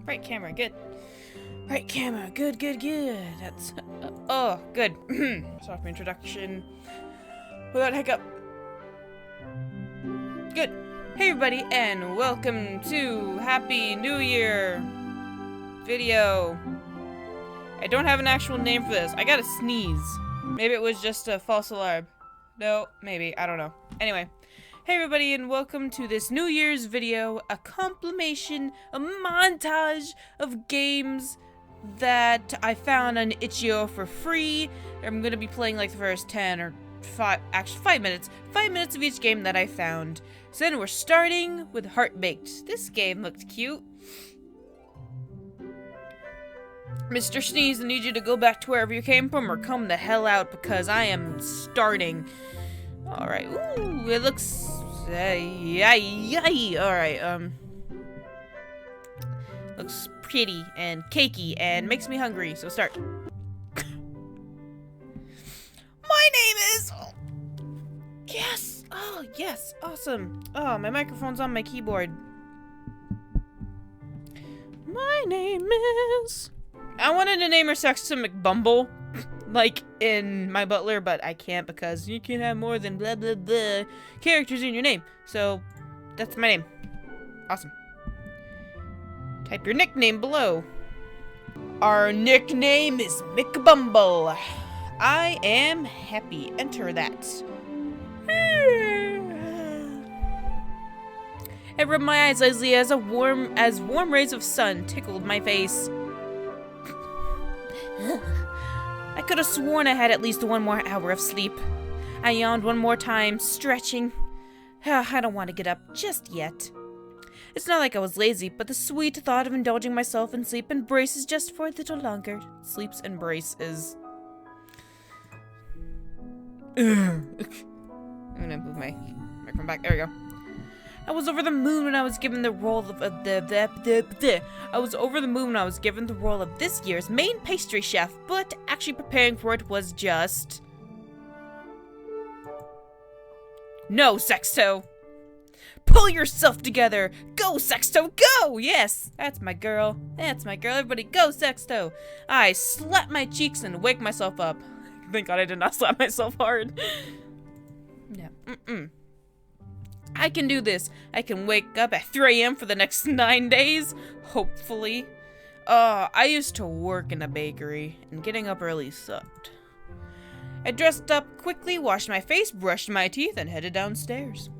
Right camera, good. Right camera, good, good, good. That's, oh, good. Start my introduction without hiccup. Good. Hey everybody, and welcome to Happy New Year video. I don't have an actual name for this. I gotta sneeze. Maybe it was just a false alarm. No, maybe, I don't know. Anyway. Hey everybody, and welcome to this New Year's video, a compilation, a montage of games that I found on itch.io for free. I'm gonna be playing like the first 10 or 5 minutes. 5 minutes of each game that I found. So then we're starting with Heartbaked. This game looked cute. Mr. Sneeze, I need you to go back to wherever you came from or come the hell out because I am starting. Alright, ooh, it looks, alright, looks pretty and cakey and makes me hungry, so start. My name is, yes, oh, yes, awesome. Oh, my microphone's on my keyboard. My name is, I wanted to name her Sexton McBumble. Like in My Butler, but I can't because you can have more than blah blah blah characters in your name. So that's my name. Awesome. Type your nickname below. Our nickname is McBumble. I am happy. Enter that. I rubbed my eyes lazily as warm rays of sun tickled my face. I could have sworn I had at least one more hour of sleep. I yawned one more time, stretching. I don't want to get up just yet. It's not like I was lazy, but the sweet thought of indulging myself in sleep embraces just for a little longer. Sleep's embrace is... I'm gonna move my microphone back. There we go. I was over the moon when I was given the role of I was over the moon when I was given the role of this year's main pastry chef, but actually preparing for it was just... No, Sexto! Pull yourself together! Go, Sexto, go! Yes, that's my girl. That's my girl. Everybody go, Sexto! I slap my cheeks and wake myself up. Thank God I did not slap myself hard. Yeah, I can do this. I can wake up at 3 AM for the next 9 days, hopefully. I used to work in a bakery, and getting up early sucked. I dressed up quickly, washed my face, brushed my teeth, and headed downstairs.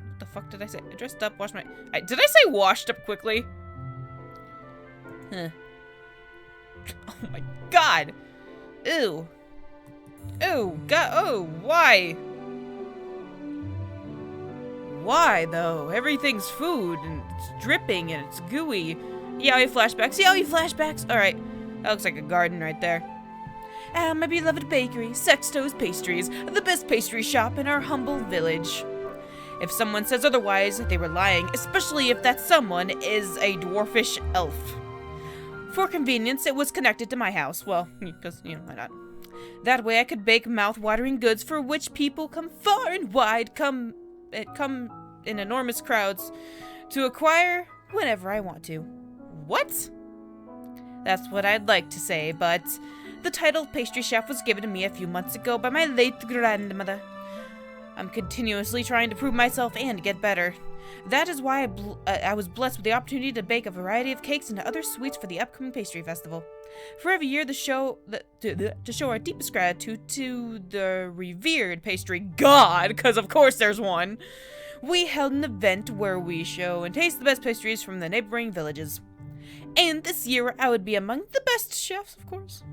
What the fuck did I say? I dressed up, washed my... did I say washed up quickly? Huh. Oh my god! Ew. Ew, god, oh, why? Why, though? Everything's food, and it's dripping, and it's gooey. Yaoi flashbacks, yaoi flashbacks! Alright, that looks like a garden right there. My beloved bakery, Sexto's Pastries, the best pastry shop in our humble village. If someone says otherwise, they were lying, especially if that someone is a dwarfish elf. For convenience, it was connected to my house. Well, because, you know, why not? That way I could bake mouth-watering goods for which people come far and wide, come in enormous crowds to acquire whenever I want to. What? That's what I'd like to say, but the title pastry chef was given to me a few months ago by my late grandmother. I'm continuously trying to prove myself and get better. That is why I was blessed with the opportunity to bake a variety of cakes and other sweets for the upcoming pastry festival. For every year, to show our deepest gratitude to the revered pastry god, because of course there's one, we held an event where we show and taste the best pastries from the neighboring villages. And this year, I would be among the best chefs, of course.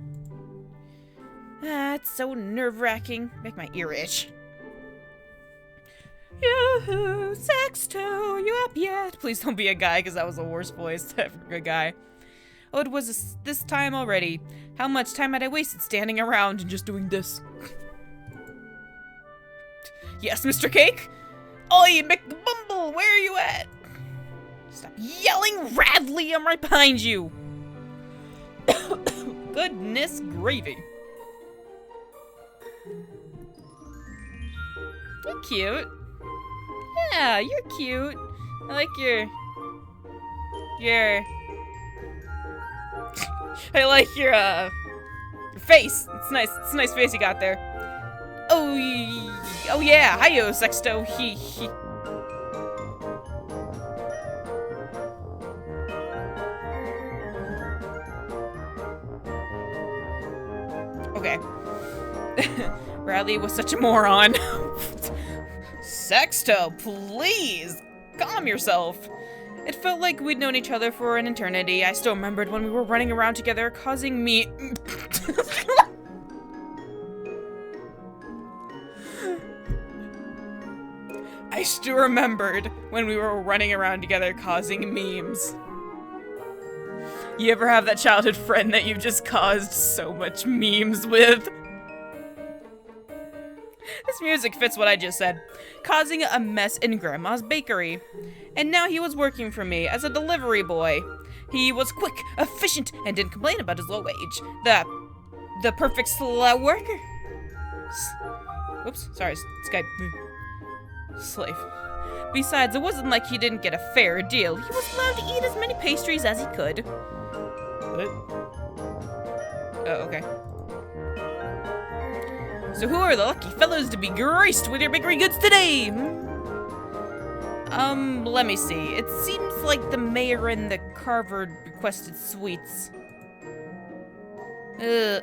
It's so nerve-wracking. Make my ear itch. Yoo-hoo, Sexto, you up yet? Please don't be a guy, because that was the worst voice ever for a guy. Oh, it was this time already. How much time had I wasted standing around and just doing this? Yes, Mr. Cake? Oi, McBumble, where are you at? Stop yelling, Radley, I'm right behind you. Goodness gravy. You're cute. Yeah, you're cute. I like your your I like your face. It's nice. It's a nice face you got there. Oh yeah. Hiyo, Sexto. He. Okay. Radley was such a moron. Sexto, please calm yourself. It felt like we'd known each other for an eternity. I still remembered when we were running around together, causing me. I still remembered when we were running around together, causing memes. You ever have that childhood friend that you've just caused so much memes with? This music fits what I just said. Causing a mess in Grandma's bakery. And now he was working for me as a delivery boy. He was quick, efficient, and didn't complain about his low wage. The perfect slow worker. Oops, sorry, Skype. Slave. Besides, it wasn't like he didn't get a fair deal. He was allowed to eat as many pastries as he could. What? Oh, okay. So who are the lucky fellows to be graced with your bakery goods today? Let me see. It seems like the mayor and the carver requested sweets. Ugh,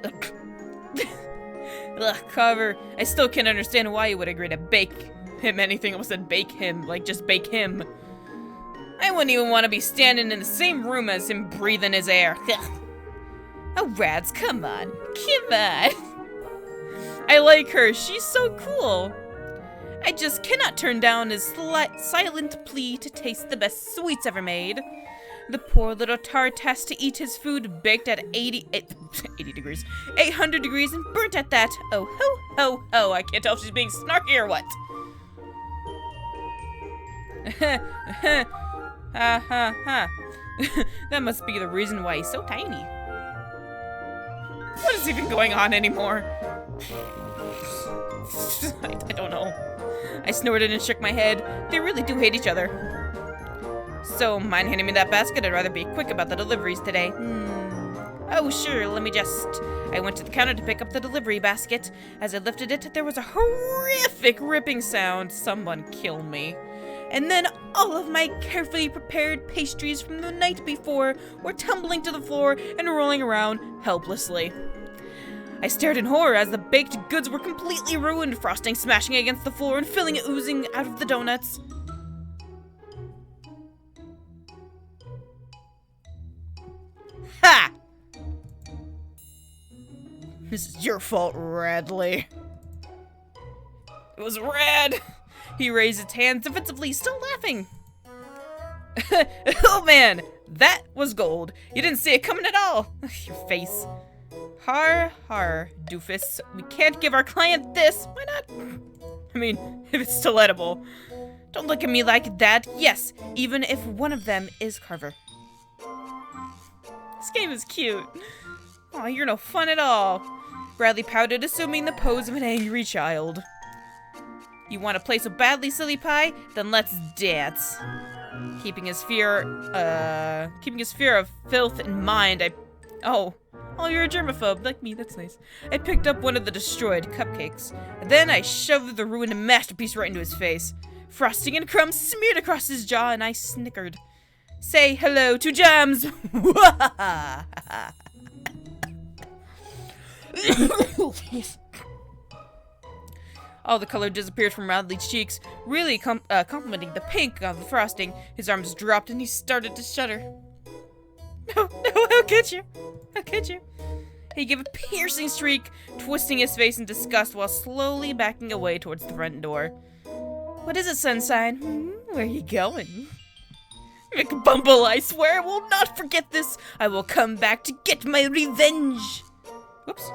Carver, I still can't understand why you would agree to bake him anything. I almost said bake him, like just bake him. I wouldn't even want to be standing in the same room as him breathing his air. Oh, Rads, come on. Come on. I like her. She's so cool. I just cannot turn down his silent plea to taste the best sweets ever made. The poor little tart has to eat his food baked at 80 degrees, 800 degrees, and burnt at that. Oh, ho, ho, ho. I can't tell if she's being snarky or what. Ha, ha, ha. That must be the reason why he's so tiny. What is even going on anymore? I don't know. I snorted and shook my head. They really do hate each other. So, mind handing me that basket? I'd rather be quick about the deliveries today. Oh, sure, let me just... I went to the counter to pick up the delivery basket. As I lifted it, there was a horrific ripping sound. Someone kill me. And then all of my carefully prepared pastries from the night before were tumbling to the floor and rolling around helplessly. I stared in horror as the baked goods were completely ruined, frosting smashing against the floor and filling oozing out of the donuts. Ha! This is your fault, Radley. It was Rad! He raised his hands defensively, still laughing. Oh man, that was gold. You didn't see it coming at all. Your face. Har, har, doofus. We can't give our client this. Why not? I mean, if it's still edible. Don't look at me like that. Yes, even if one of them is Carver. This game is cute. Aw, you're no fun at all. Bradley pouted, assuming the pose of an angry child. You want to play so badly, silly pie? Then let's dance. Keeping his fear of filth in mind, Oh, you're a germaphobe, like me, that's nice. I picked up one of the destroyed cupcakes. Then I shoved the ruined masterpiece right into his face. Frosting and crumbs smeared across his jaw, and I snickered. Say hello to Jams! All the color disappeared from Radley's cheeks, really complementing the pink of the frosting. His arms dropped and he started to shudder. No, how could you? How could you? He gave a piercing shriek, twisting his face in disgust while slowly backing away towards the front door. What is it, Sunshine? Where are you going? McBumble, I swear I will not forget this. I will come back to get my revenge. Whoops.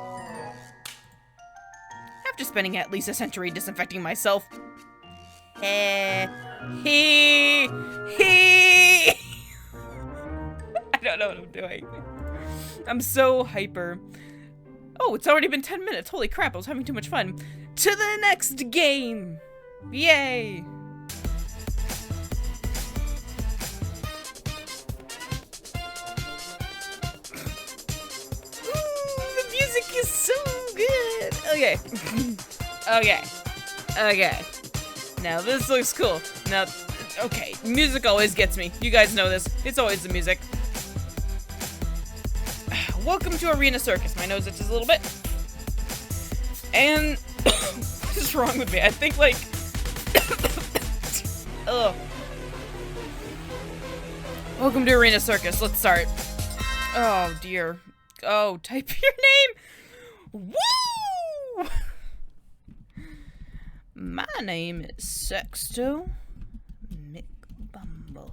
After spending at least a century disinfecting myself. I don't know what I'm doing. I'm so hyper. Oh, it's already been 10 minutes. Holy crap, I was having too much fun. To the next game! Yay! is so good. Okay. Okay. Now this looks cool. Now, okay, music always gets me. You guys know this. It's always the music. Welcome to Arena Circus. My nose itches a little bit. And what is wrong with me? I think like ugh. Welcome to Arena Circus. Let's start. Oh dear. Oh, type your name. Woo! My name is Sexto McBumble.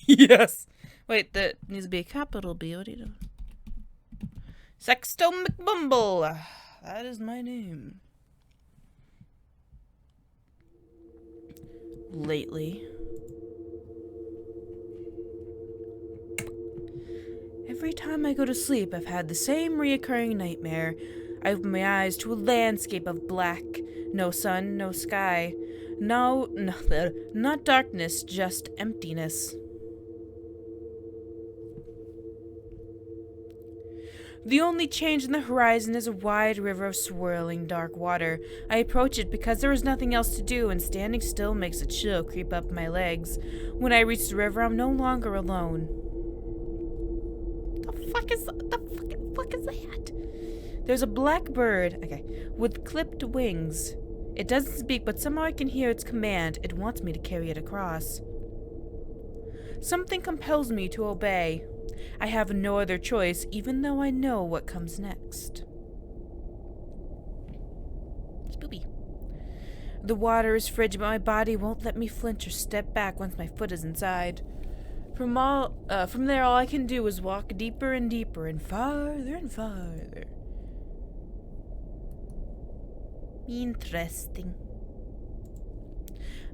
Yes. Wait, that needs to be a capital B. What are you doing? Sexto McBumble. That is my name. Lately. Every time I go to sleep, I've had the same reoccurring nightmare. I open my eyes to a landscape of black. No sun, no sky. No, not darkness, just emptiness. The only change in the horizon is a wide river of swirling dark water. I approach it because there is nothing else to do, and standing still makes a chill creep up my legs. When I reach the river, I'm no longer alone. The fuck is that? There's a black bird, with clipped wings. It doesn't speak, but somehow I can hear its command. It wants me to carry it across. Something compels me to obey. I have no other choice, even though I know what comes next. Spoopy. The water is frigid, but my body won't let me flinch or step back once my foot is inside. From there, all I can do is walk deeper and deeper and farther and farther. Interesting.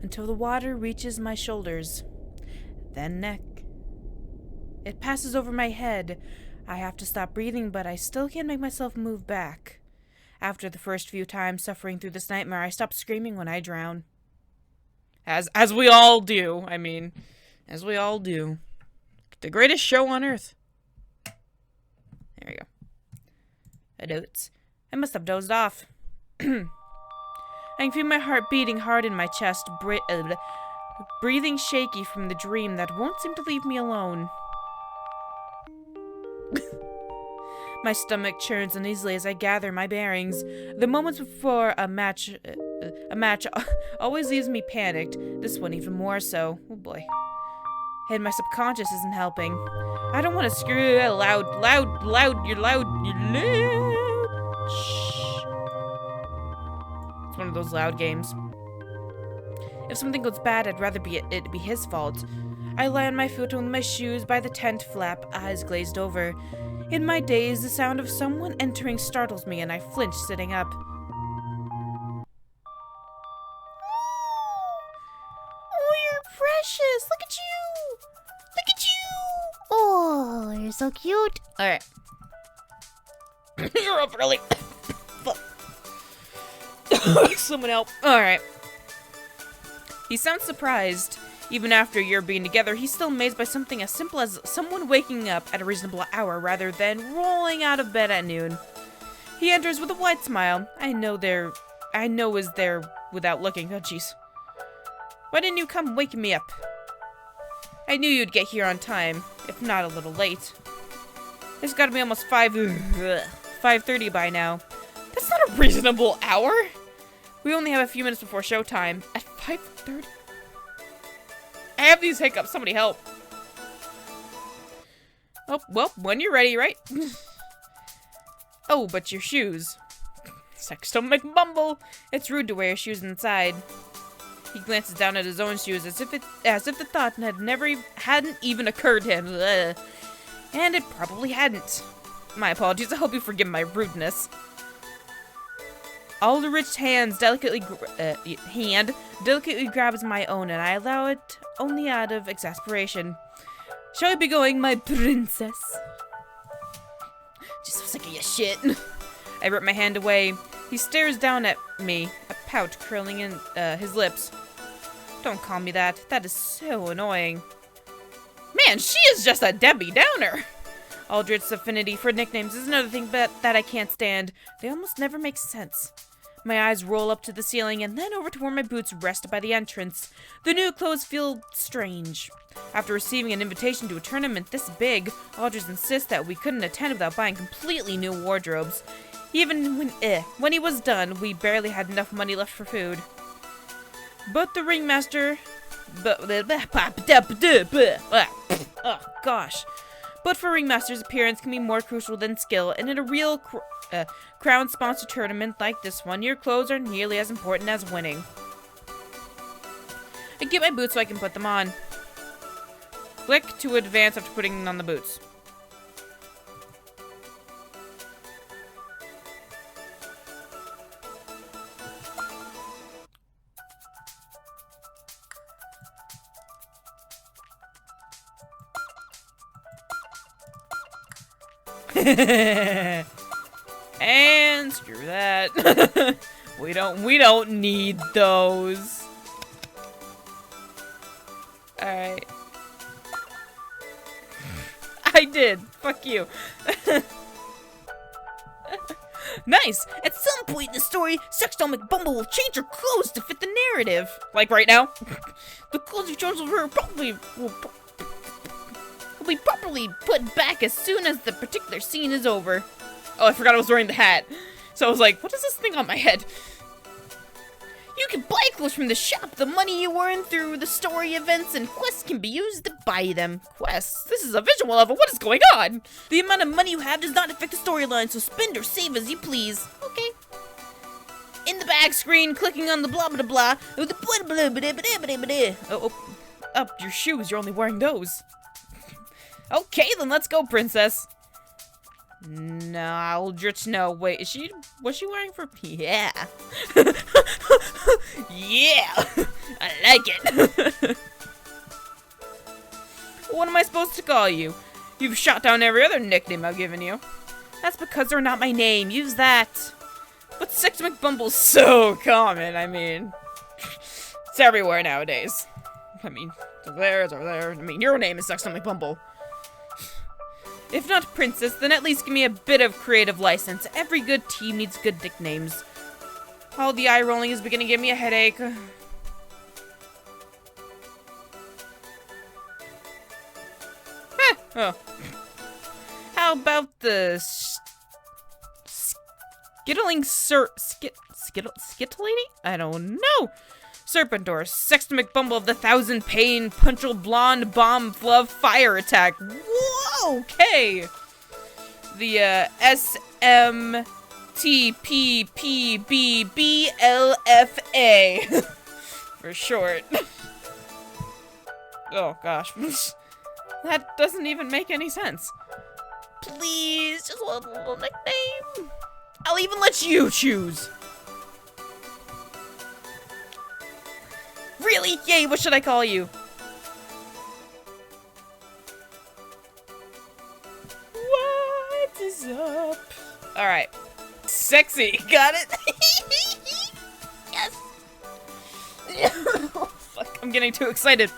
Until the water reaches my shoulders, then neck. It passes over my head. I have to stop breathing, but I still can't make myself move back. After the first few times suffering through this nightmare, I stop screaming when I drown. As we all do, as we all do. The greatest show on earth. There we go. Notes. I must have dozed off. I can feel my heart beating hard in my chest, breathing shaky from the dream that won't seem to leave me alone. My stomach churns uneasily as I gather my bearings. The moments before a match always leaves me panicked. This one even more so. Oh boy. And my subconscious isn't helping. I don't want to screw it loud. You're loud. Shh. It's one of those loud games. If something goes bad, I'd rather it be his fault. I lie on my foot with my shoes by the tent flap, eyes glazed over. In my daze, the sound of someone entering startles me, and I flinch sitting up. Oh, you're precious! Look at you! Look at you! Oh, you're so cute. Alright. You're up early. Fuck. Someone help. Alright. He sounds surprised. Even after a year being together, he's still amazed by something as simple as someone waking up at a reasonable hour rather than rolling out of bed at noon. He enters with a wide smile. I know is there without looking. Oh, jeez. Why didn't you come waking me up? I knew you'd get here on time, if not a little late. It's gotta be almost 5:30 by now. That's not a reasonable hour. We only have a few minutes before showtime. At 5:30? I have these hiccups. Somebody help. Oh, well, when you're ready, right? Oh, but your shoes. Sexto McBumble. It's rude to wear shoes inside. He glances down at his own shoes as if the thought hadn't even occurred to him. Ugh. And it probably hadn't. My apologies. I hope you forgive my rudeness. Aldrich's hand delicately grabs my own, and I allow it only out of exasperation. Shall we be going, my princess? Just so sick of your shit. I rip my hand away. He stares down at me, a pout curling in his lips. Don't call me that. That is so annoying. Man, she is just a Debbie Downer. Aldrich's affinity for nicknames is another thing that I can't stand. They almost never make sense. My eyes roll up to the ceiling and then over to where my boots rest by the entrance. The new clothes feel strange. After receiving an invitation to a tournament this big, Aldrich insists that we couldn't attend without buying completely new wardrobes. Even when he was done, we barely had enough money left for food. But the ringmaster... Oh, gosh. But for ringmaster's appearance can be more crucial than skill, and in a real crown-sponsored tournament like this one, your clothes are nearly as important as winning. I get my boots so I can put them on. Click to advance after putting on the boots. And screw that. we don't need those. Alright. I did. Fuck you. Nice! At some point in the story, Sexton McBumble will change her clothes to fit the narrative. Like right now. The clothes you've chosen for her will be properly put back as soon as the particular scene is over. Oh, I forgot I was wearing the hat. So I was like, what is this thing on my head? You can buy clothes from the shop. The money you earn through the story events and quests can be used to buy them. Quests? This is a visual level. What is going on? The amount of money you have does not affect the storyline, so spend or save as you please. Okay. In the back screen, clicking on the blah blah blah. Oh, up your shoes. You're only wearing those. Okay, then let's go, princess. No, Aldrich, no. Wait, was she wearing for... Yeah. Yeah. I like it. What am I supposed to call you? You've shot down every other nickname I've given you. That's because they're not my name. Use that. But Sex McBumble's so common. I mean, it's everywhere nowadays. I mean, it's over there, it's over there. I mean, your name is Sex McBumble. If not princess, then at least give me a bit of creative license. Every good team needs good nicknames. All the eye rolling is beginning to give me a headache. Oh. How about the skittling skittling? I don't know. Serpentor, Sexton McBumble of the Thousand Pain, Punchal Blonde, Bomb, Love, Fire Attack. Whoa, okay. The, SMTPPBBLFA. For short. Oh, gosh. That doesn't even make any sense. Please, just one little nickname. I'll even let you choose. Really? Yay, what should I call you? What is up? Alright. Sexy. Got it? Yes. Oh, fuck, I'm getting too excited.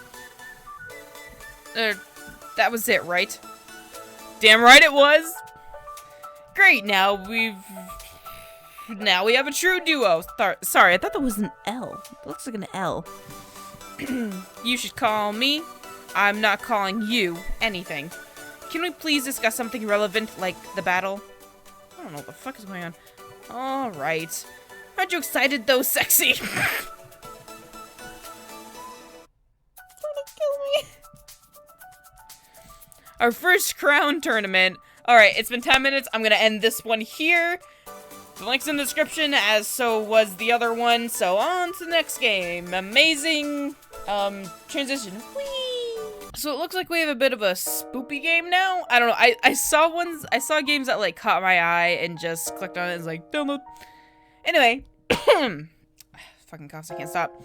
That was it, right? Damn right it was. Great, now we have a true duo. Sorry, I thought that was an L. It looks like an L. You should call me. I'm not calling you anything. Can we please discuss something relevant, like the battle? I don't know what the fuck is going on. Alright. Aren't you excited, though, sexy? Trying to kill me. Our first crown tournament. Alright, it's been 10 minutes. I'm gonna end this one here. The link's in the description, as so was the other one. So on to the next game. Amazing transition. Whee! So it looks like we have a bit of a spoopy game now. I don't know. I saw games that like caught my eye and just clicked on it and was like, download. Anyway. Fucking coughs, I can't stop.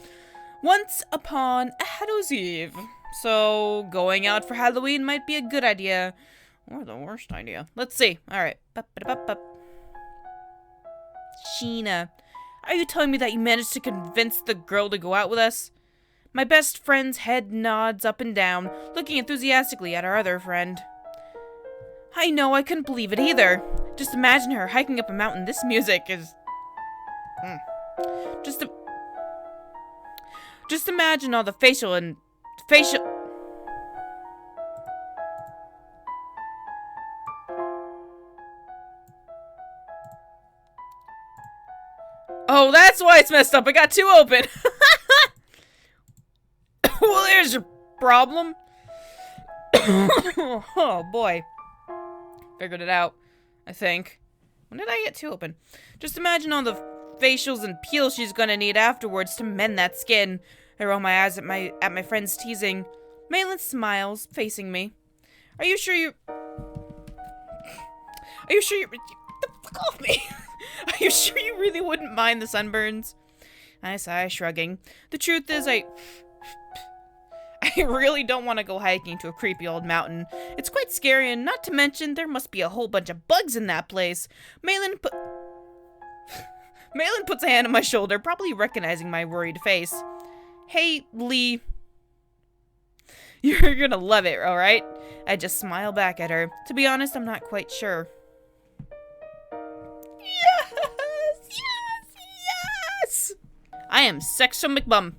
Once upon a Hallow's Eve. So going out for Halloween might be a good idea. Or the worst idea. Let's see. Alright. Sheena, are you telling me that you managed to convince the girl to go out with us? My best friend's head nods up and down, looking enthusiastically at our other friend. I know, I couldn't believe it either. Just imagine her hiking up a mountain. This music is... Just imagine all the facial... Oh, that's why it's messed up. I got two open. Well, there's your problem. Oh, boy. Figured it out, I think. When did I get two open? Just imagine all the facials and peels she's gonna need afterwards to mend that skin. I roll my eyes at my friend's teasing. Malin smiles, facing me. Are you sure you... Get the fuck off me! Are you sure you really wouldn't mind the sunburns? I sigh, shrugging. The truth is, I really don't want to go hiking to a creepy old mountain. It's quite scary, and not to mention, there must be a whole bunch of bugs in that place. Malin puts a hand on my shoulder, probably recognizing my worried face. Hey, Lee. You're gonna love it, alright? I just smile back at her. To be honest, I'm not quite sure. Yes! I am Sexo McBum.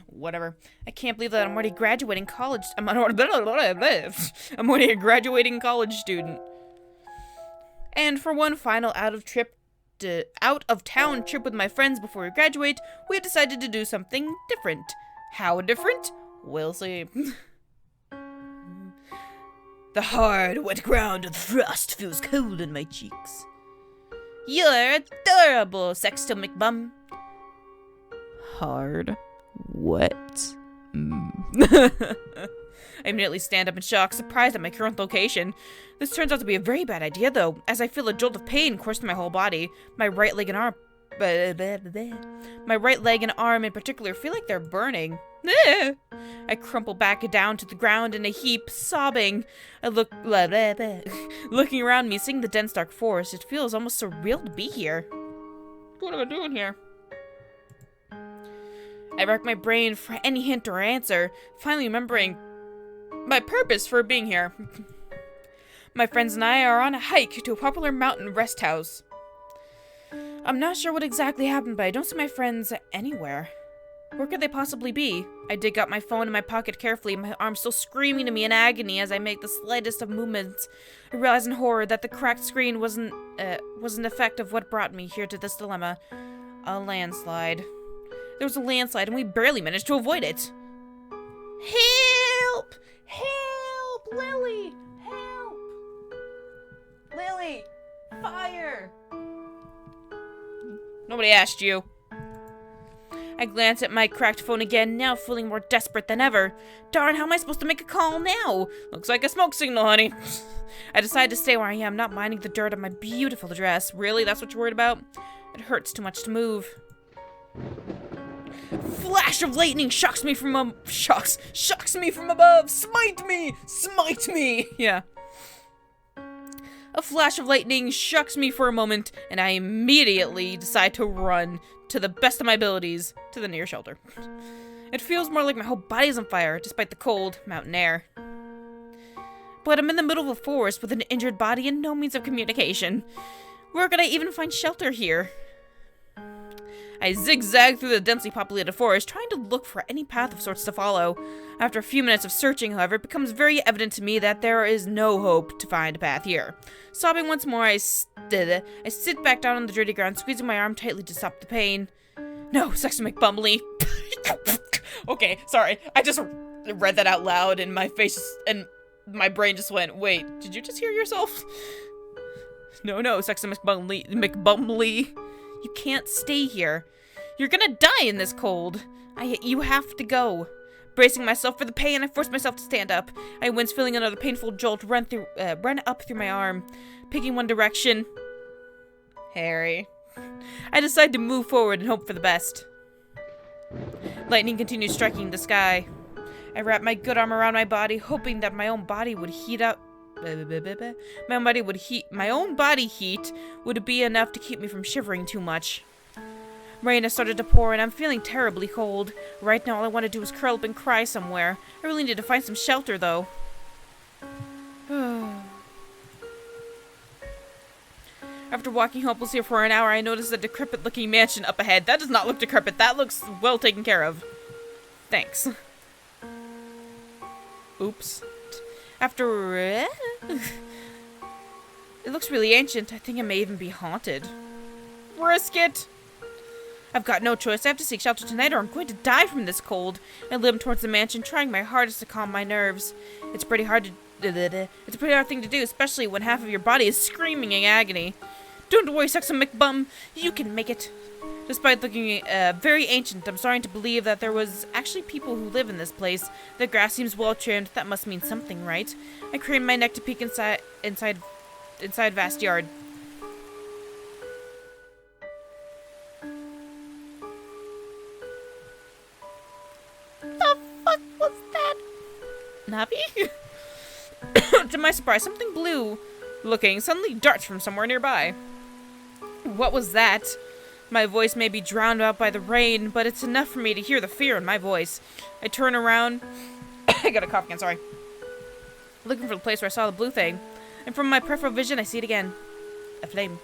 Whatever. I can't believe that I'm already graduating college. I'm already a graduating college student. And for one final out-of-town trip with my friends before we graduate, we have decided to do something different. How different? We'll see. The hard, wet ground of the frost feels cold in my cheeks. You're adorable, Sexto McBum. Hard, wet. I immediately stand up in shock, surprised at my current location. This turns out to be a very bad idea, though, as I feel a jolt of pain course through my whole body. My right leg and arm in particular feel like they're burning. I crumple back down to the ground in a heap, sobbing. I look looking around me, seeing the dense dark forest. It feels almost surreal to be here. What am I doing here? I rack my brain for any hint or answer, finally remembering my purpose for being here. My friends and I are on a hike to a popular mountain rest house. I'm not sure what exactly happened, but I don't see my friends anywhere. Where could they possibly be? I dig out my phone in my pocket carefully, my arm still screaming to me in agony as I make the slightest of movements. I realize in horror that the cracked screen was an effect of what brought me here to this dilemma. A landslide. There was a landslide and we barely managed to avoid it. Help! Help! Lily! Help! Lily! Fire! Nobody asked you. I glance at my cracked phone again, now feeling more desperate than ever. Darn, how am I supposed to make a call now? Looks like a smoke signal, honey. I decide to stay where I am, not minding the dirt on my beautiful dress. Really? That's what you're worried about? It hurts too much to move. Flash of lightning shocks me from above. Smite me! Smite me! Yeah. A flash of lightning shocks me for a moment, and I immediately decide to run, to the best of my abilities, to the near shelter. It feels more like my whole body's on fire, despite the cold mountain air. But I'm in the middle of a forest with an injured body and no means of communication. Where could I even find shelter here? I zigzag through the densely populated forest, trying to look for any path of sorts to follow. After a few minutes of searching, however, it becomes very evident to me that there is no hope to find a path here. Sobbing once more, I sit back down on the dirty ground, squeezing my arm tightly to stop the pain. No, Sexton McBumley. Okay, sorry. I just read that out loud, and my face and my brain just went, wait, did you just hear yourself? No, Sexton McBumley. You can't stay here. You're gonna die in this cold. You have to go. Bracing myself for the pain, I force myself to stand up. I wince, feeling another painful jolt run up through my arm. Picking one direction. Harry. I decide to move forward and hope for the best. Lightning continues striking the sky. I wrap my good arm around my body, hoping that my own body would heat up. My own body heat would be enough to keep me from shivering too much. Rain has started to pour and I'm feeling terribly cold. Right now all I want to do is curl up and cry somewhere. I really need to find some shelter though. After walking hopelessly for an hour, I noticed a decrepit-looking mansion up ahead. That does not look decrepit. That looks well taken care of. Thanks. Oops. After... it looks really ancient. I think it may even be haunted. Risk it! I've got no choice. I have to seek shelter tonight or I'm going to die from this cold. I limp towards the mansion, trying my hardest to calm my nerves. It's a pretty hard thing to do, especially when half of your body is screaming in agony. Don't worry, Sexum McBum. You can make it. Despite looking very ancient, I'm starting to believe that there was actually people who live in this place. The grass seems well trimmed. That must mean something, right? I crane my neck to peek inside vast yard. The fuck was that? Navi? To my surprise, something blue-looking suddenly darts from somewhere nearby. What was that? My voice may be drowned out by the rain, but it's enough for me to hear the fear in my voice. I turn around. I got a cough again, sorry. Looking for the place where I saw the blue thing. And from my peripheral vision, I see it again. A flame.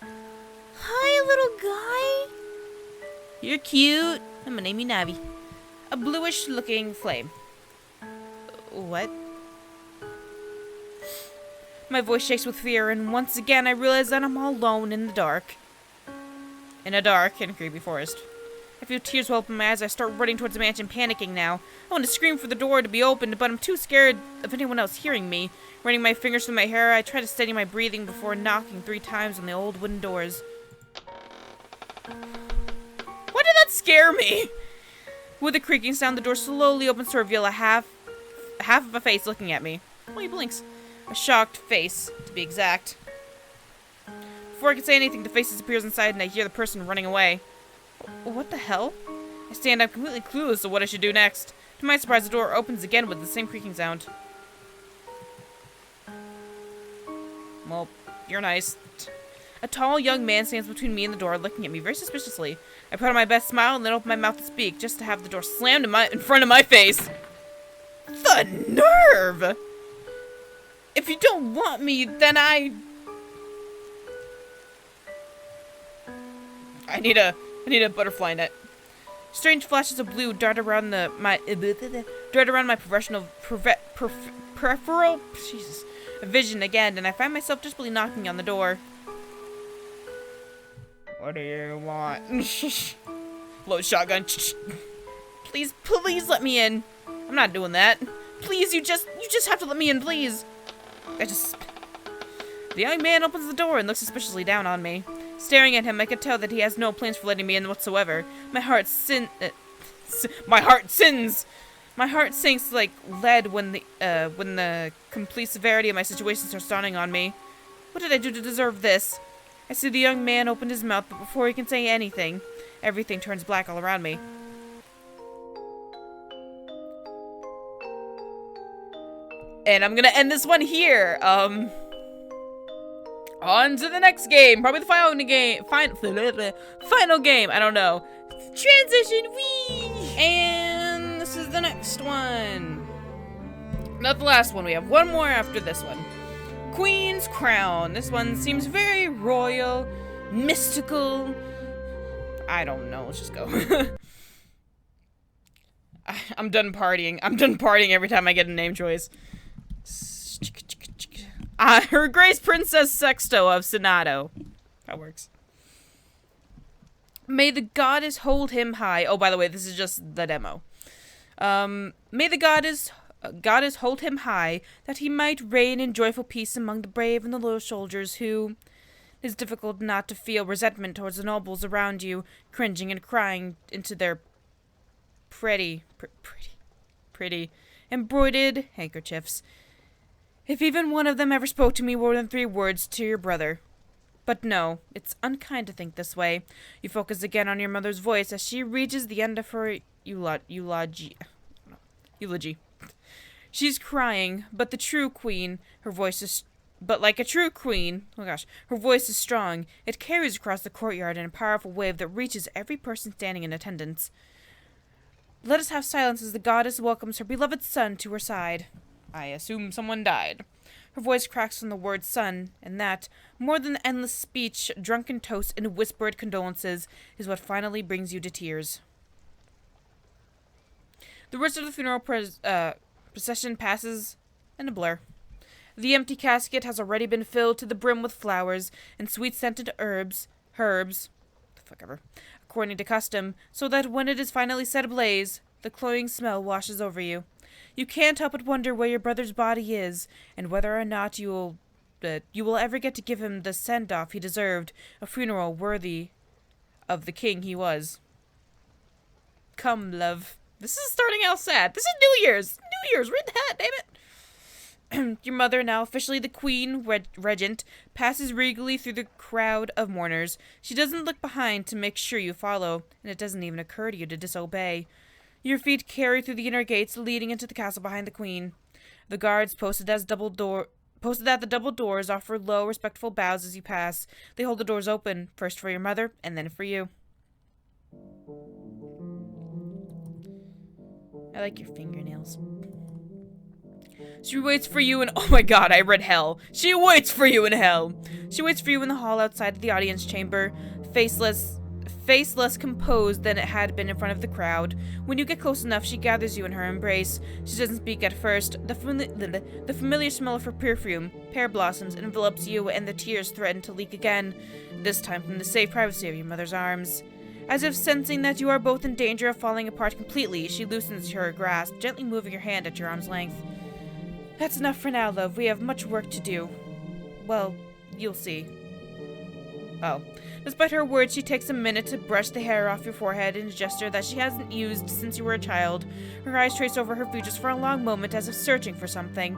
Hi, little guy. You're cute. I'm gonna name you Navi. A bluish-looking flame. What? My voice shakes with fear, and once again I realize that I'm all alone in the dark. In a dark and creepy forest. I feel tears well up in my eyes. I start running towards the mansion, panicking now. I want to scream for the door to be opened, but I'm too scared of anyone else hearing me. Running my fingers through my hair, I try to steady my breathing before knocking 3 times on the old wooden doors. Why did that scare me? With a creaking sound, the door slowly opens to reveal a half of a face looking at me. Oh, he blinks. A shocked face, to be exact. Before I can say anything, the face disappears inside and I hear the person running away. What the hell? I stand up completely clueless of what I should do next. To my surprise, the door opens again with the same creaking sound. Well, you're nice. A tall young man stands between me and the door, looking at me very suspiciously. I put on my best smile and then open my mouth to speak, just to have the door slammed in front of my face. The nerve! If you don't want me, then I need a butterfly net. Strange flashes of blue dart around my peripheral vision again, and I find myself desperately knocking on the door. What do you want? Load shotgun. Please let me in. I'm not doing that. Please, you just have to let me in, please. The young man opens the door and looks suspiciously down on me. Staring at him, I can tell that he has no plans for letting me in whatsoever. My heart sins. My heart sinks like lead when the complete severity of my situation starts dawning on me. What did I do to deserve this? I see the young man open his mouth, but before he can say anything, everything turns black all around me. And I'm gonna end this one here. On to the next game. Probably the final game. Final game. I don't know. Transition. Whee! And this is the next one. Not the last one. We have one more after this one. Queen's Crown. This one seems very royal, mystical. I don't know. Let's just go. I'm done partying. I'm done partying every time I get a name choice. Her Grace Princess Sexto of Senado. That works. May the goddess hold him high. Oh, by the way, this is just the demo. May the goddess hold him high, that he might reign in joyful peace among the brave and the loyal soldiers who... It is difficult not to feel resentment towards the nobles around you, cringing and crying into their pretty embroidered handkerchiefs. If even one of them ever spoke to me more than 3 words to your brother. But no, it's unkind to think this way. You focus again on your mother's voice as she reaches the end of her eulogy. She's crying, but the true queen, her voice is... But like a true queen, oh gosh, her voice is strong. It carries across the courtyard in a powerful wave that reaches every person standing in attendance. Let us have silence as the goddess welcomes her beloved son to her side. I assume someone died. Her voice cracks from the word son, and that, more than endless speech, drunken toast, and whispered condolences, is what finally brings you to tears. The rest of the funeral procession passes in a blur. The empty casket has already been filled to the brim with flowers and sweet-scented herbs, the fuck ever, according to custom, so that when it is finally set ablaze, the cloying smell washes over you. You can't help but wonder where your brother's body is, and whether or not you will ever get to give him the send-off he deserved, a funeral worthy of the king he was. Come, love. This is starting out sad. This is New Year's! New Year's! Read that, damn it! Your mother, now officially the Queen Regent, passes regally through the crowd of mourners. She doesn't look behind to make sure you follow, and it doesn't even occur to you to disobey. Your feet carry through the inner gates leading into the castle behind the Queen. The guards posted at the double doors offer low, respectful bows as you pass. They hold the doors open, first for your mother, and then for you. I like your fingernails. She waits for you in— oh my god, I read hell. She waits for you in hell. She waits for you in the hall outside the audience chamber, face less composed than it had been in front of the crowd. When you get close enough, she gathers you in her embrace. She doesn't speak at first. The familiar smell of her perfume, pear blossoms, envelops you, and the tears threaten to leak again, this time from the safe privacy of your mother's arms. As if sensing that you are both in danger of falling apart completely, she loosens her grasp, gently moving your hand at your arm's length. That's enough for now, love. We have much work to do. Well, you'll see. Oh. Despite her words, she takes a minute to brush the hair off your forehead in a gesture that she hasn't used since you were a child. Her eyes trace over her features for a long moment as if searching for something.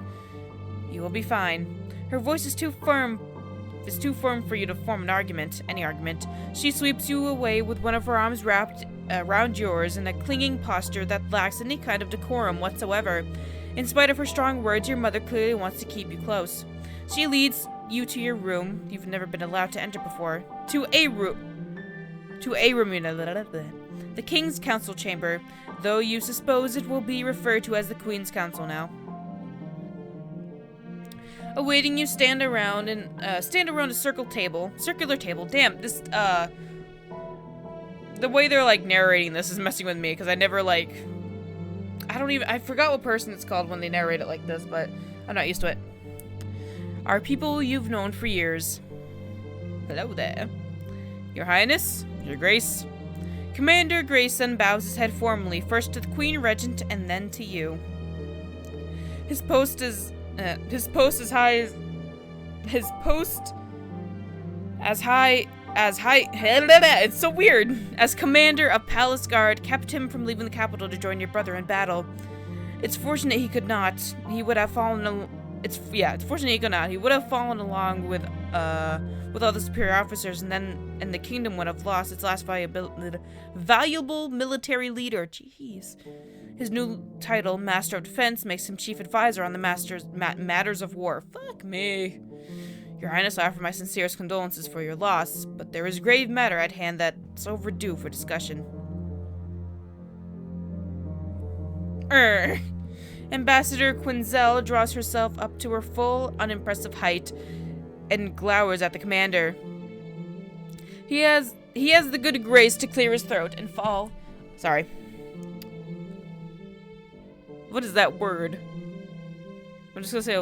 You will be fine. Her voice is too firm for you to form any argument. She sweeps you away with one of her arms wrapped around yours in a clinging posture that lacks any kind of decorum whatsoever. In spite of her strong words, your mother clearly wants to keep you close. She leads you to your room you've never been allowed to enter before. The King's Council Chamber, though you suppose it will be referred to as the Queen's Council now. Awaiting you, stand around a circular table. Damn, this, the way they're, like, narrating this is messing with me, because I never, like, I forgot what person it's called when they narrate it like this, but I'm not used to it. Are people you've known for years. Hello there. Your Highness, Your Grace. Commander Grayson bows his head formally, first to the Queen Regent and then to you. His post as high it's so weird, as commander of Palace Guard, kept him from leaving the capital to join your brother in battle. It's fortunate he could not. He would have fallen. It's fortunate he could not. He would have fallen along with other superior officers, and the kingdom would have lost its last valuable military leader. Jeez. His new title, Master of Defense, makes him chief advisor on the matters of war. Fuck me. Your Highness, I offer my sincerest condolences for your loss, but there is grave matter at hand that's overdue for discussion. Ambassador Quinzel draws herself up to her full, unimpressive height and glowers at the commander. He has the good grace to clear his throat and fall. Sorry. What is that word? I'm just gonna say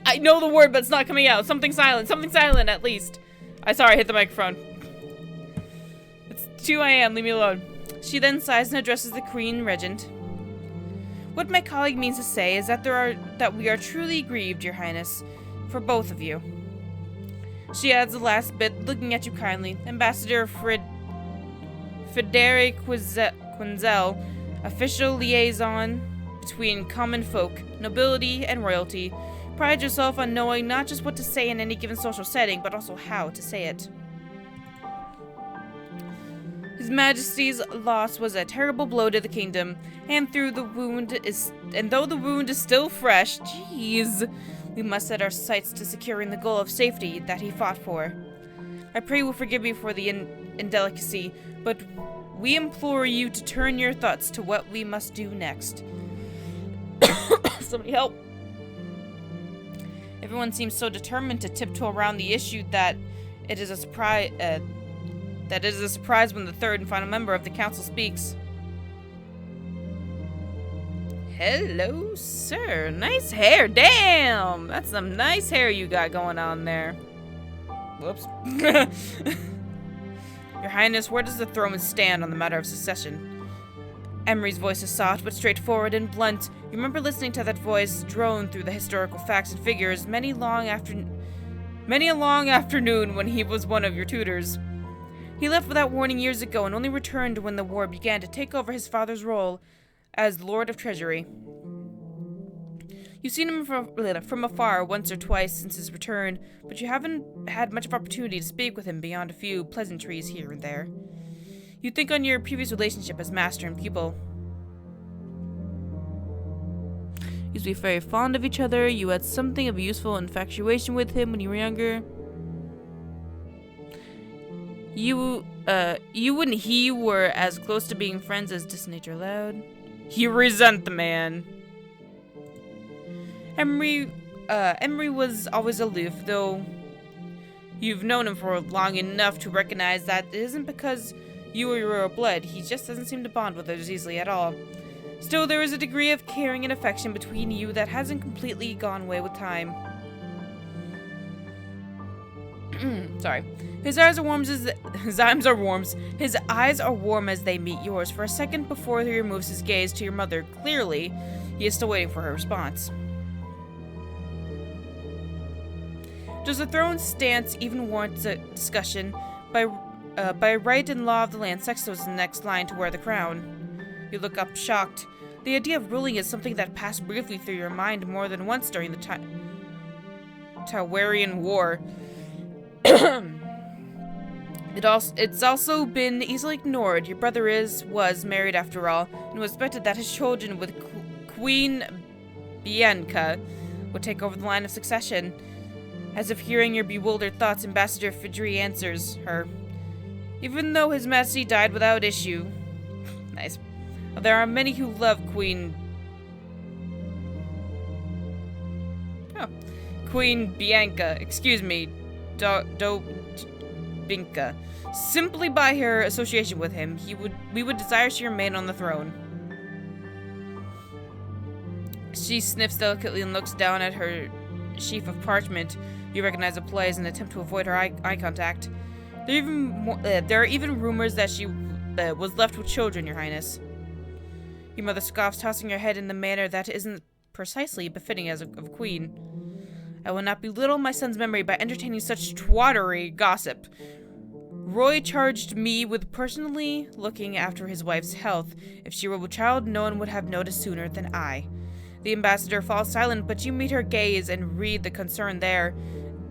I know the word, but it's not coming out. Something silent at least. I hit the microphone. It's 2 a.m. Leave me alone. She then sighs and addresses the Queen Regent. What my colleague means to say is that we are truly grieved, Your Highness, for both of you. She adds the last bit, looking at you kindly. Ambassador Frederic Quinzel, official liaison between common folk, nobility, and royalty, prides yourself on knowing not just what to say in any given social setting, but also how to say it. His Majesty's loss was a terrible blow to the kingdom, and though the wound is still fresh, jeez, we must set our sights to securing the goal of safety that he fought for. I pray you will forgive me for the indelicacy, but we implore you to turn your thoughts to what we must do next. Somebody help. Everyone seems so determined to tiptoe around the issue that it is a surprise. When the third and final member of the council speaks. Hello, sir. Nice hair. Damn, that's some nice hair you got going on there. Whoops. Your Highness, where does the throne stand on the matter of succession? Emery's voice is soft but straightforward and blunt. You remember listening to that voice drone through the historical facts and figures many a long afternoon when he was one of your tutors. He left without warning years ago and only returned when the war began to take over his father's role as Lord of Treasury. You've seen him from afar once or twice since his return, but you haven't had much of opportunity to speak with him beyond a few pleasantries here and there. You think on your previous relationship as master and pupil. You used to be very fond of each other. You had something of a useful infatuation with him when you were younger. You and he were as close to being friends as distant nature allowed. You resent the man. Emery was always aloof, though you've known him for long enough to recognize that it isn't because you or your royal blood. He just doesn't seem to bond with others easily at all. Still, there is a degree of caring and affection between you that hasn't completely gone away with time. Sorry. His eyes are warm as they meet yours for a second before he removes his gaze to your mother. Clearly, he is still waiting for her response. Does the throne's stance even warrant a discussion? By right and law of the land, Sexto is the next line to wear the crown. You look up, shocked. The idea of ruling is something that passed briefly through your mind more than once during the Tawarian War. It's also been easily ignored. Your brother was married after all, and was expected that his children with Queen Bianca would take over the line of succession. As if hearing your bewildered thoughts, Ambassador Fidri answers her. Even though His Majesty died without issue. Nice. There are many who love Queen Bianca. Excuse me. Binka. Simply by her association with him, we would desire she remain on the throne. She sniffs delicately and looks down at her sheaf of parchment. You recognize the play as an attempt to avoid her eye contact. There are even rumors that she was left with children, Your Highness. Your mother scoffs, tossing her head in the manner that isn't precisely befitting as of queen. I will not belittle my son's memory by entertaining such twattlery gossip. Roy charged me with personally looking after his wife's health. If she were a child, no one would have noticed sooner than I. The ambassador falls silent, but you meet her gaze and read the concern there.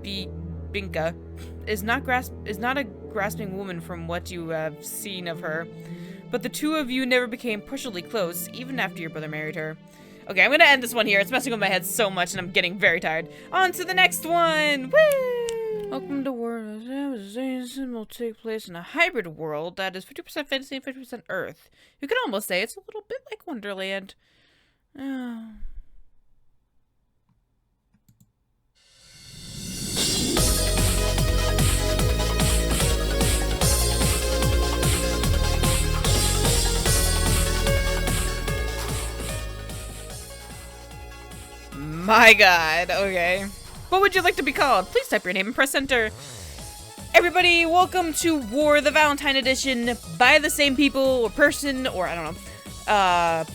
Binka is not a grasping woman from what you have seen of her. But the two of you never became personally close, even after your brother married her. Okay, I'm gonna end this one here. It's messing with my head so much and I'm getting very tired. On to the next one! Woo! Welcome to World. This will take place in a hybrid world that is 50% fantasy and 50% Earth. You could almost say it's a little bit like Wonderland. Oh. My god, okay. What would you like to be called? Please type your name and press enter. Everybody, welcome to War the Valentine Edition by the same people or person, or I don't know.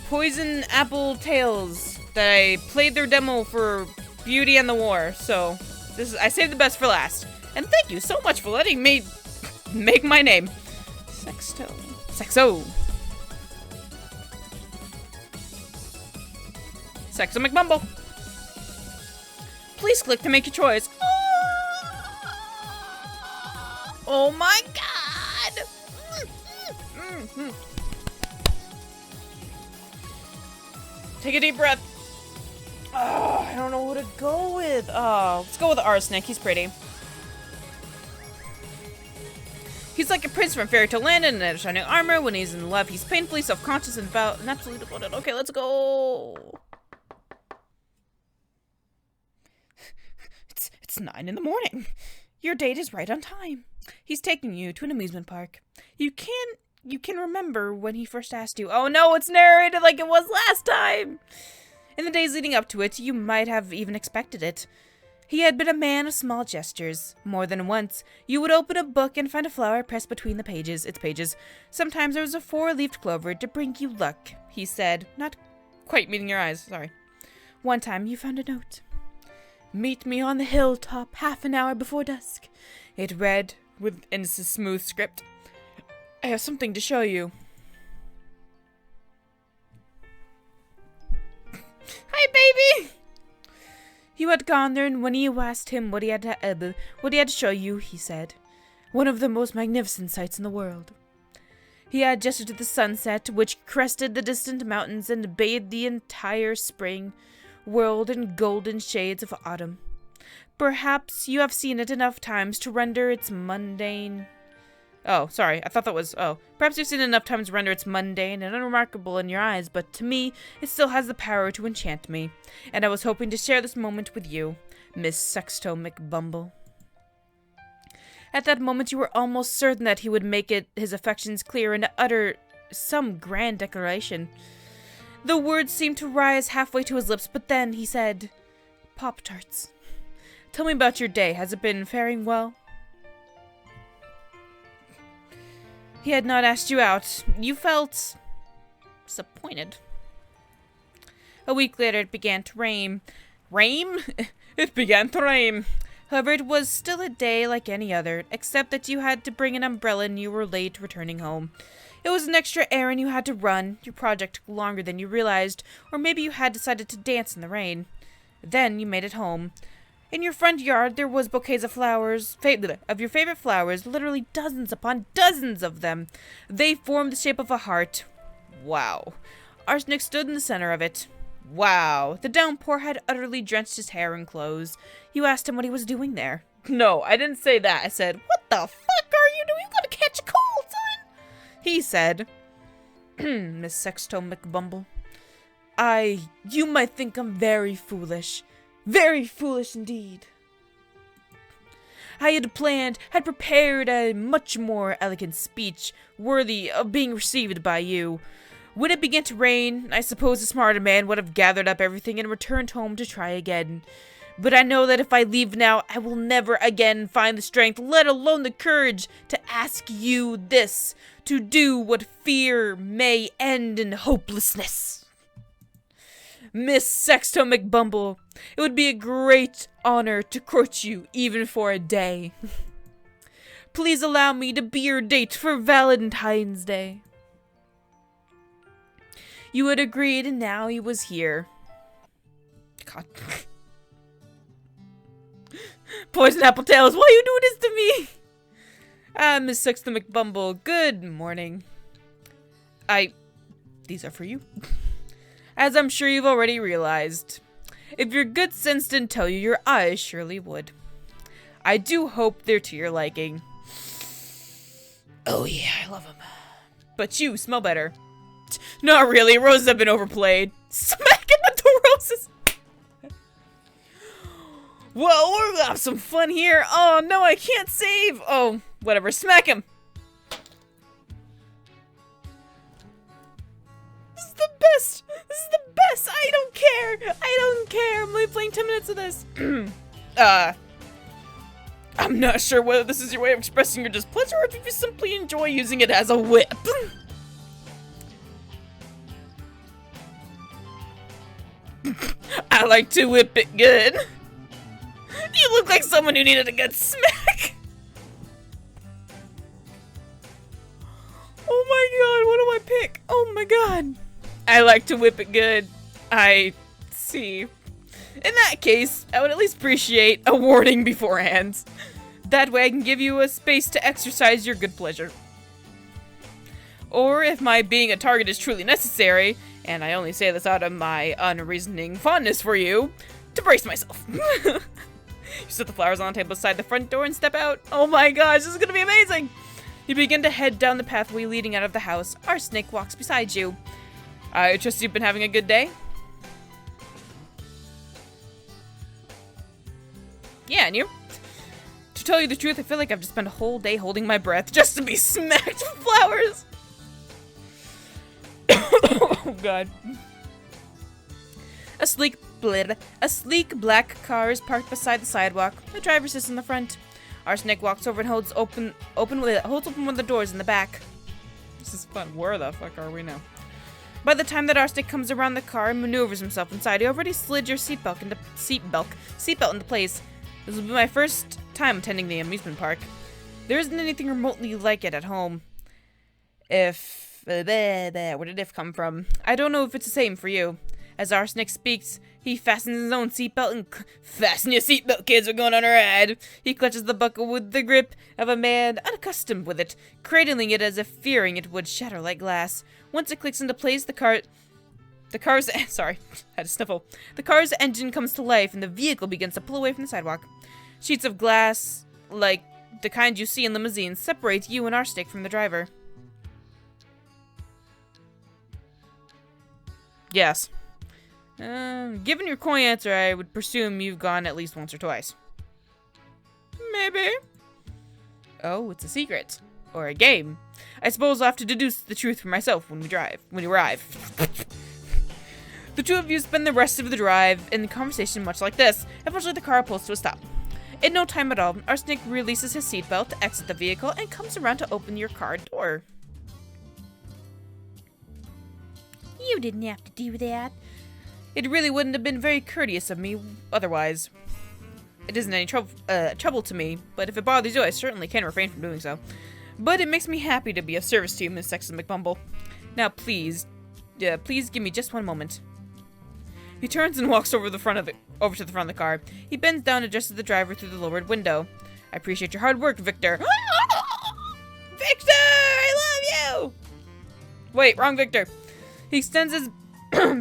Poison Apple Tales that I played their demo for Beauty and the War. So, I saved the best for last. And thank you so much for letting me make my name. Sexto. Sexo McMumble. Please click to make your choice. Oh my god! Take a deep breath. Oh, I don't know what to go with. Oh, let's go with Arsenic. He's pretty. He's like a prince from fairy tale land in a shining armor. When he's in love, he's painfully self-conscious and absolutely devoted. Okay, let's go. It's 9 in the morning. Your date is right on time. He's taking you to an amusement park. You can remember when he first asked you. Oh no, it's narrated like it was last time! In the days leading up to it, you might have even expected it. He had been a man of small gestures. More than once, you would open a book and find a flower pressed between its pages. Sometimes there was a 4-leaved clover to bring you luck, he said, not quite meeting your eyes, sorry. One time you found a note. Meet me on the hilltop half an hour before dusk. It read, in smooth script, I have something to show you. Hi, baby! You had gone there, and when you asked him what he had to show you, he said, one of the most magnificent sights in the world. He had gestured to the sunset, which crested the distant mountains and bathed the entire spring world in golden shades of autumn. Perhaps you have seen it enough times to render its mundane... Perhaps you've seen it enough times to render its mundane and unremarkable in your eyes, but to me, it still has the power to enchant me, and I was hoping to share this moment with you, Miss Sexto McBumble. At that moment, you were almost certain that he would make his affections clear and utter some grand declaration. The words seemed to rise halfway to his lips, but then he said, Pop-Tarts. Tell me about your day. Has it been faring well? He had not asked you out. You felt disappointed. A week later, it began to rain. Rain? It began to rain. However, it was still a day like any other, except that you had to bring an umbrella and you were late returning home. It was an extra errand you had to run. Your project took longer than you realized, or maybe you had decided to dance in the rain. Then you made it home. In your front yard, there was bouquets of flowers, of your favorite flowers, literally dozens upon dozens of them. They formed the shape of a heart. Wow. Arsenic stood in the center of it. Wow. The downpour had utterly drenched his hair and clothes. You asked him what he was doing there. No, I didn't say that. I said, what the fuck are you doing? You're gonna catch a cold, son. He said, Miss Sexto McBumble, you might think I'm very foolish. Very foolish indeed. I had prepared a much more elegant speech, worthy of being received by you. When it began to rain, I suppose a smarter man would have gathered up everything and returned home to try again. But I know that if I leave now, I will never again find the strength, let alone the courage, to ask you this, to do what fear may end in hopelessness. Miss Sexto McBumble, it would be a great honor to court you even for a day. Please allow me to be your date for Valentine's Day. You had agreed, and now he was here. God. Poison apple tails, why are you doing this to me? Miss Sexto McBumble, good morning. These are for you. As I'm sure you've already realized. If your good sense didn't tell you, your eyes surely would. I do hope they're to your liking. Oh yeah, I love them. But you smell better. Not really, roses have been overplayed. Smack him with the roses! Whoa, we're gonna have some fun here. Oh no, I can't save. Oh, whatever, smack him. This is the best. This is the best. I don't care. I don't care. I'm only playing 10 minutes of this. I'm not sure whether this is your way of expressing your displeasure or if you simply enjoy using it as a whip. I like to whip it good. You look like someone who needed a good smack. Oh my god, what do I pick? Oh my god. I like to whip it good. I see. In that case, I would at least appreciate a warning beforehand. That way I can give you a space to exercise your good pleasure. Or if my being a target is truly necessary, and I only say this out of my unreasoning fondness for you, to brace myself. You set the flowers on the table beside the front door and step out. Oh my gosh, this is gonna be amazing! You begin to head down the pathway leading out of the house. Arsenic walks beside you. I trust you've been having a good day? Yeah, and you? To tell you the truth, I feel like I've just spent a whole day holding my breath just to be smacked with flowers. Oh, God. A sleek black car is parked beside the sidewalk. The driver sits in the front. Arsenic walks over and holds open one of the doors in the back. This is fun. Where the fuck are we now? By the time that Arsenic comes around the car and maneuvers himself inside, he already slid your seatbelt into place. This will be my first time attending the amusement park. There isn't anything remotely like it at home. Where did if come from? I don't know if it's the same for you. As Arsenic speaks, he fastens his own seatbelt and fasten your seatbelt, kids, we're going on a ride. He clutches the buckle with the grip of a man unaccustomed with it, cradling it as if fearing it would shatter like glass. Once it clicks into place, the car's sorry, had to sniffle. The car's engine comes to life and the vehicle begins to pull away from the sidewalk. Sheets of glass, like the kind you see in limousines, separate you and Arsenic from the driver. Yes. Given your coy answer, I would presume you've gone at least once or twice. Maybe. Oh, it's a secret. Or a game. I suppose I'll have to deduce the truth for myself when you arrive. The two of you spend the rest of the drive in conversation much like this. Eventually the car pulls to a stop. In no time at all, Arsenic releases his seatbelt to exit the vehicle and comes around to open your car door. You didn't have to do that. It really wouldn't have been very courteous of me otherwise. It isn't any trouble to me, but if it bothers you, I certainly can refrain from doing so. But it makes me happy to be of service to you, Miss Sexton McBumble. Now, please give me just one moment. He turns and walks over to the front of the car. He bends down and addresses the driver through the lowered window. I appreciate your hard work, Victor. Victor, I love you! Wait, wrong Victor. He extends his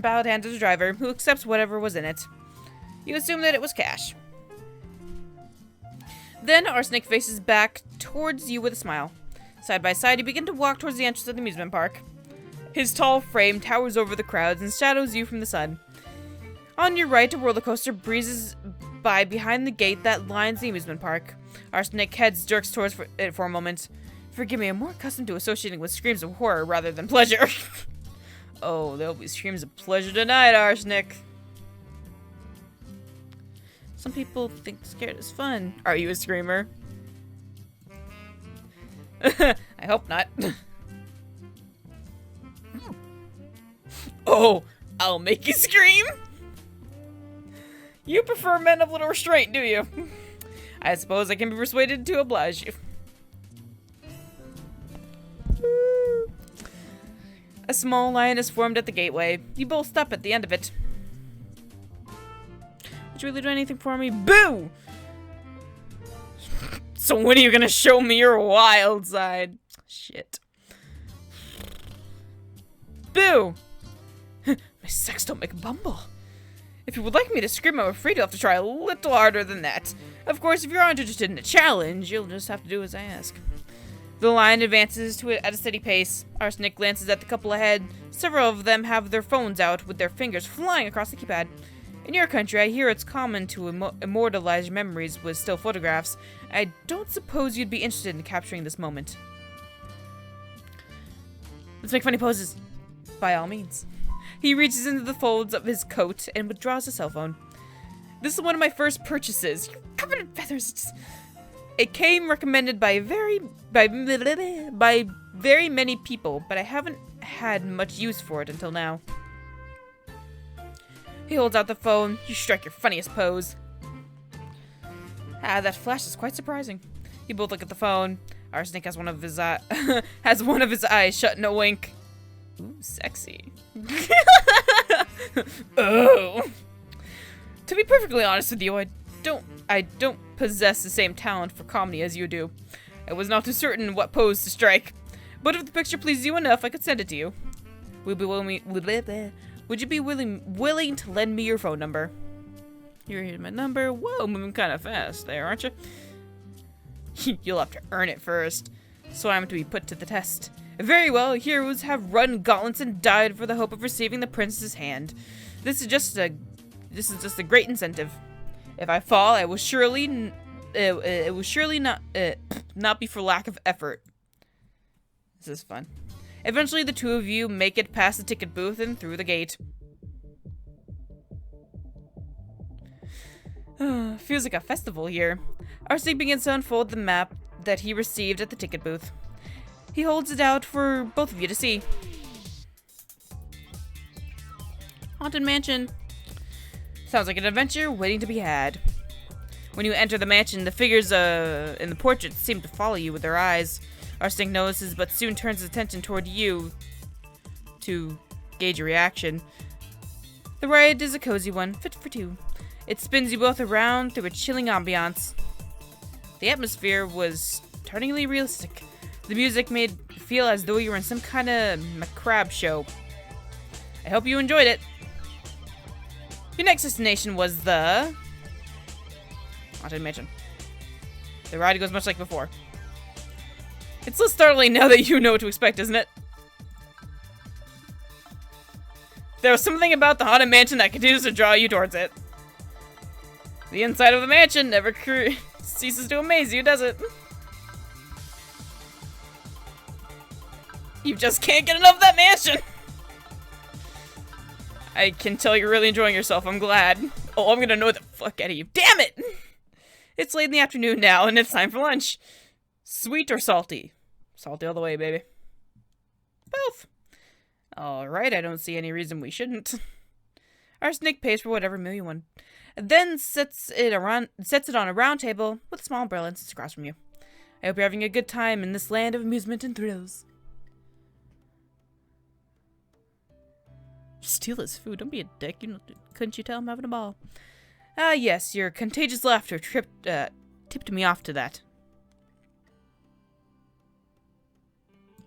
bowed hand to the driver, who accepts whatever was in it. You assume that it was cash. Then Arsenic faces back towards you with a smile. Side by side, you begin to walk towards the entrance of the amusement park. His tall frame towers over the crowds and shadows you from the sun. On your right, a roller coaster breezes by behind the gate that lines the amusement park. Arsenic heads jerks towards it for a moment. Forgive me, I'm more accustomed to associating with screams of horror rather than pleasure. Oh, there'll be screams of pleasure tonight, Arsenic. Some people think scared is fun. Are you a screamer? I hope not. Oh, I'll make you scream. You prefer men of little restraint, do you? I suppose I can be persuaded to oblige you. A small line is formed at the gateway. You both stop at the end of it. Would you really do anything for me? Boo! So when are you gonna show me your wild side? Shit. Boo! My sex don't make a bumble. If you would like me to scream, I'm afraid you'll have to try a little harder than that. Of course, if you aren't interested in a challenge, you'll just have to do as I ask. The line advances to it at a steady pace. Arsenic glances at the couple ahead. Several of them have their phones out with their fingers flying across the keypad. In your country, I hear it's common to immortalize memories with still photographs. I don't suppose you'd be interested in capturing this moment. Let's make funny poses. By all means. He reaches into the folds of his coat and withdraws a cell phone. This is one of my first purchases. You're covered in feathers. It came recommended by very many people, but I haven't had much use for it until now. He holds out the phone. You strike your funniest pose. Ah, that flash is quite surprising. You both look at the phone. Arsenic has one of his eyes shut in a wink. Ooh, sexy. Oh. To be perfectly honest with you, I don't possess the same talent for comedy as you do. I was not too certain what pose to strike. But if the picture pleases you enough, I could send it to you. Would you be willing to lend me your phone number? Here's my number. Whoa, moving kind of fast there, aren't you? You'll have to earn it first. So I'm to be put to the test. Very well, heroes have run gauntlets and died for the hope of receiving the princess's hand. This is just a great incentive. If I fall, it will surely not be for lack of effort. This is fun. Eventually, the two of you make it past the ticket booth and through the gate. Feels like a festival here. Arsenic begins to unfold the map that he received at the ticket booth. He holds it out for both of you to see. Haunted Mansion. Sounds like an adventure waiting to be had. When you enter the mansion, the figures in the portraits seem to follow you with their eyes. Arsenic notices, but soon turns his attention toward you to gauge your reaction. The ride is a cozy one, fit for two. It spins you both around through a chilling ambiance. The atmosphere was startlingly realistic. The music made you feel as though you were in some kind of macabre show. I hope you enjoyed it. Your next destination was the Haunted Mansion. The ride goes much like before. It's less startling now that you know what to expect, isn't it? There was something about the Haunted Mansion that continues to draw you towards it. The inside of the mansion never ceases to amaze you, does it? You just can't get enough of that mansion! I can tell you're really enjoying yourself, I'm glad. Oh, I'm gonna annoy the fuck out of you. Damn it! It's late in the afternoon now, and it's time for lunch. Sweet or salty? Salty all the way, baby. Both. Alright, I don't see any reason we shouldn't. Arsenic pays for whatever meal you want, and then sets it on a round table with a small umbrella and sits across from you. I hope you're having a good time in this land of amusement and thrills. Steal his food. Don't be a dick. Couldn't you tell I'm having a ball? Ah, yes. Your contagious laughter tipped me off to that.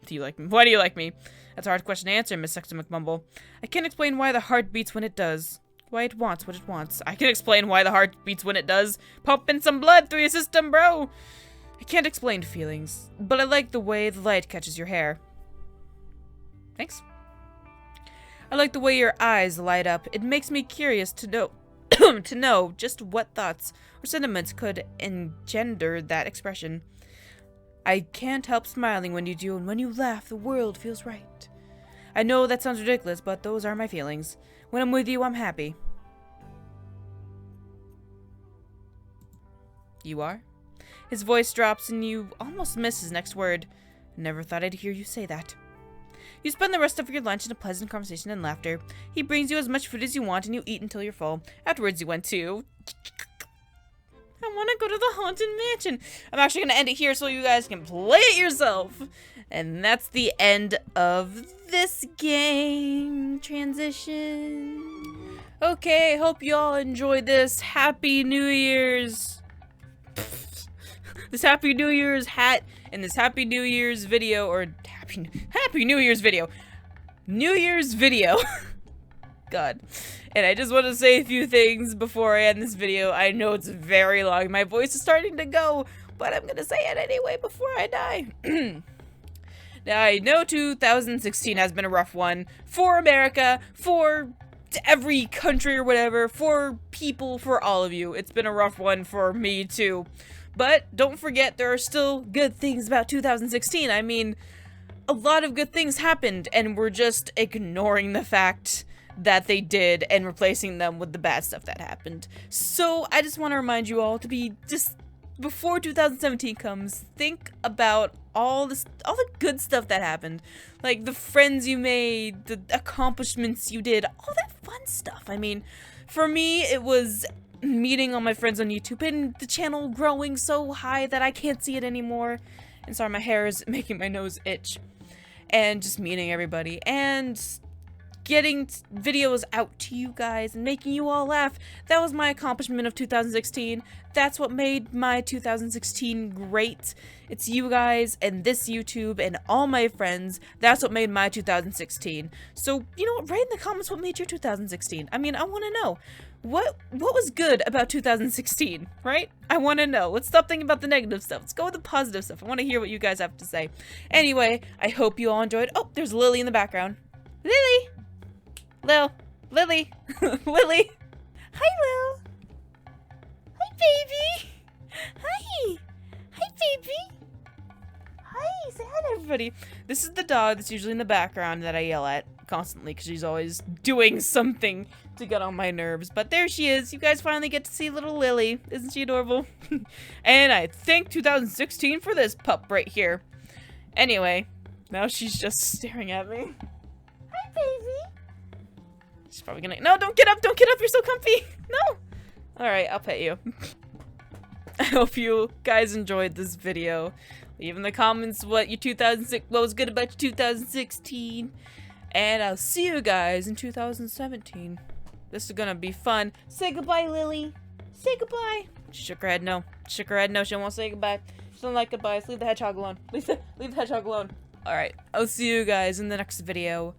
Do you like me? Why do you like me? That's a hard question to answer, Miss Sexton McMumble. I can't explain why the heart beats when it does. Why it wants what it wants. I can explain why the heart beats when it does. Pumping some blood through your system, bro! I can't explain feelings, but I like the way the light catches your hair. Thanks. I like the way your eyes light up. It makes me curious to know to know just what thoughts or sentiments could engender that expression. I can't help smiling when you do, and when you laugh, the world feels right. I know that sounds ridiculous, but those are my feelings. When I'm with you, I'm happy. You are? His voice drops and you almost miss his next word. Never thought I'd hear you say that. You spend the rest of your lunch in a pleasant conversation and laughter. He brings you as much food as you want and you eat until you're full. Afterwards you went to... I want to go to the Haunted Mansion. I'm actually going to end it here so you guys can play it yourself. And that's the end of this game. Transition. Okay, hope you all enjoyed this. Happy New Year's. This Happy New Year's hat and this Happy New Year's video, or Happy New Year's video. New Year's video. God. And I just want to say a few things before I end this video. I know it's very long. My voice is starting to go, but I'm going to say it anyway before I die. Now, I know 2016 has been a rough one for America, for every country or whatever, for people, for all of you. It's been a rough one for me too. But don't forget, there are still good things about 2016. I mean, a lot of good things happened, and we're just ignoring the fact that they did and replacing them with the bad stuff that happened. So I just want to remind you all to be just, before 2017 comes, think about all the good stuff that happened. Like the friends you made, the accomplishments you did, all that fun stuff. I mean, for me, it was meeting all my friends on YouTube and the channel growing so high that I can't see it anymore. And sorry, my hair is making my nose itch. And just meeting everybody and getting videos out to you guys and making you all laugh. That was my accomplishment of 2016. That's what made my 2016 great. It's you guys and this YouTube and all my friends. That's what made my 2016. So, you know what? Write in the comments what made your 2016. I mean, I want to know. What was good about 2016, right? I want to know. Let's stop thinking about the negative stuff. Let's go with the positive stuff. I want to hear what you guys have to say. Anyway, I hope you all enjoyed. Oh, there's Lily in the background. Lily! Lily. Lily. Hi, Lil. everybody. This is the dog that's usually in the background that I yell at constantly because she's always doing something to get on my nerves. But there she is. You guys finally get to see little Lily. Isn't she adorable? And I thank 2016 for this pup right here. Anyway, now she's just staring at me. Hi, baby. She's probably gonna... No, don't get up. Don't get up. You're so comfy. No. All right, I'll pet you. I hope you guys enjoyed this video. Leave in the comments what was good about your 2016. And I'll see you guys in 2017. This is gonna be fun. Say goodbye, Lily. Say goodbye. She shook her head no. She shook her head no. She won't say goodbye. She don't like goodbyes. Leave the hedgehog alone. Leave the hedgehog alone. Alright, I'll see you guys in the next video.